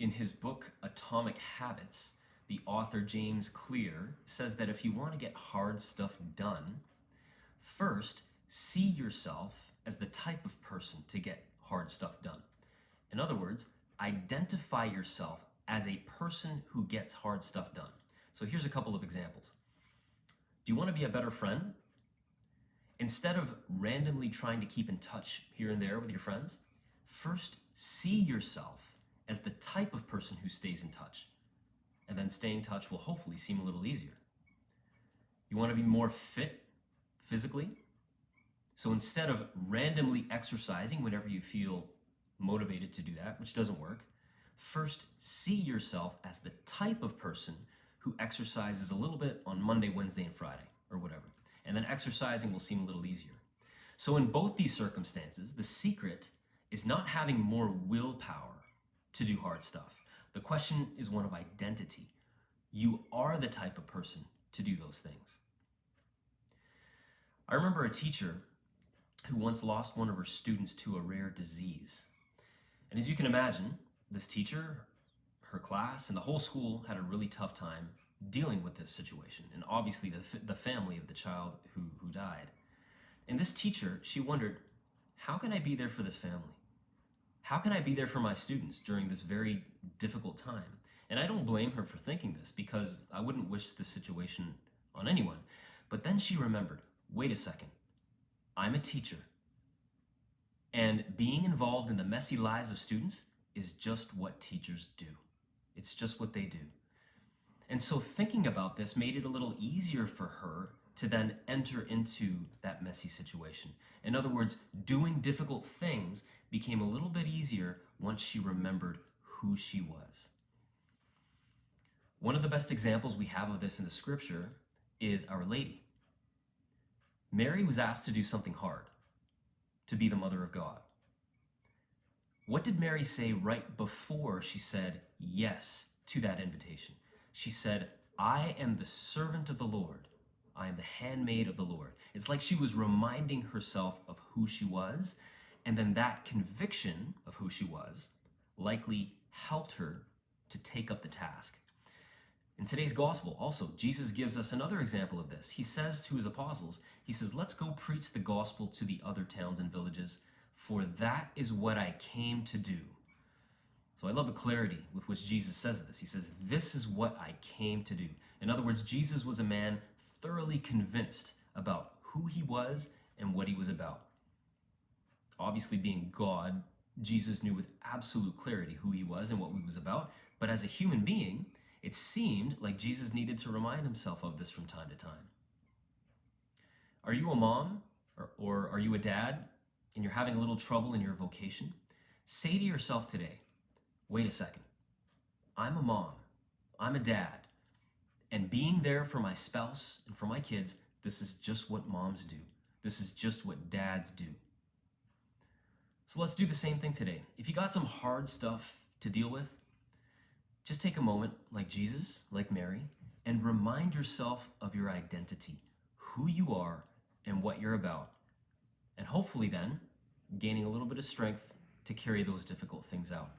In his book, Atomic Habits, the author James Clear says that if you want to get hard stuff done, first, see yourself as the type of person to get hard stuff done. In other words, identify yourself as a person who gets hard stuff done. So here's a couple of examples. Do you want to be a better friend? Instead of randomly trying to keep in touch here and there with your friends, first see yourself as the type of person who stays in touch. And then staying in touch will hopefully seem a little easier. You want to be more fit physically? So instead of randomly exercising whenever you feel motivated to do that, which doesn't work, first see yourself as the type of person who exercises a little bit on Monday, Wednesday, and Friday, or whatever. And then exercising will seem a little easier. So in both these circumstances, the secret is not having more willpower to do hard stuff. The question is one of identity. You are the type of person to do those things. I remember a teacher who once lost one of her students to a rare disease. And as you can imagine, this teacher, her class, and the whole school had a really tough time dealing with this situation, and obviously the family of the child who died. And this teacher, she wondered, how can I be there for this family? How can I be there for my students during this very difficult time? And I don't blame her for thinking this, because I wouldn't wish this situation on anyone. But then she remembered, wait a second, I'm a teacher. And being involved in the messy lives of students is just what teachers do. It's just what they do. And so thinking about this made it a little easier for her to then enter into that messy situation. In other words, doing difficult things became a little bit easier once she remembered who she was. One of the best examples we have of this in the scripture is Our Lady. Mary was asked to do something hard, to be the mother of God. What did Mary say right before she said yes to that invitation? She said, I am the servant of the Lord. I am the handmaid of the Lord. It's like she was reminding herself of who she was, and then that conviction of who she was likely helped her to take up the task. In today's gospel, also, Jesus gives us another example of this. He says to his apostles, he says, let's go preach the gospel to the other towns and villages, for that is what I came to do. So I love the clarity with which Jesus says this. He says, this is what I came to do. In other words, Jesus was a man thoroughly convinced about who he was and what he was about. Obviously, being God, Jesus knew with absolute clarity who he was and what he was about. But as a human being, it seemed like Jesus needed to remind himself of this from time to time. Are you a mom or are you a dad and you're having a little trouble in your vocation? Say to yourself today, wait a second, I'm a mom, I'm a dad, and being there for my spouse and for my kids, this is just what moms do. This is just what dads do. So let's do the same thing today. If you got some hard stuff to deal with, just take a moment, like Jesus, like Mary, and remind yourself of your identity, who you are and what you're about. And hopefully then, gaining a little bit of strength to carry those difficult things out.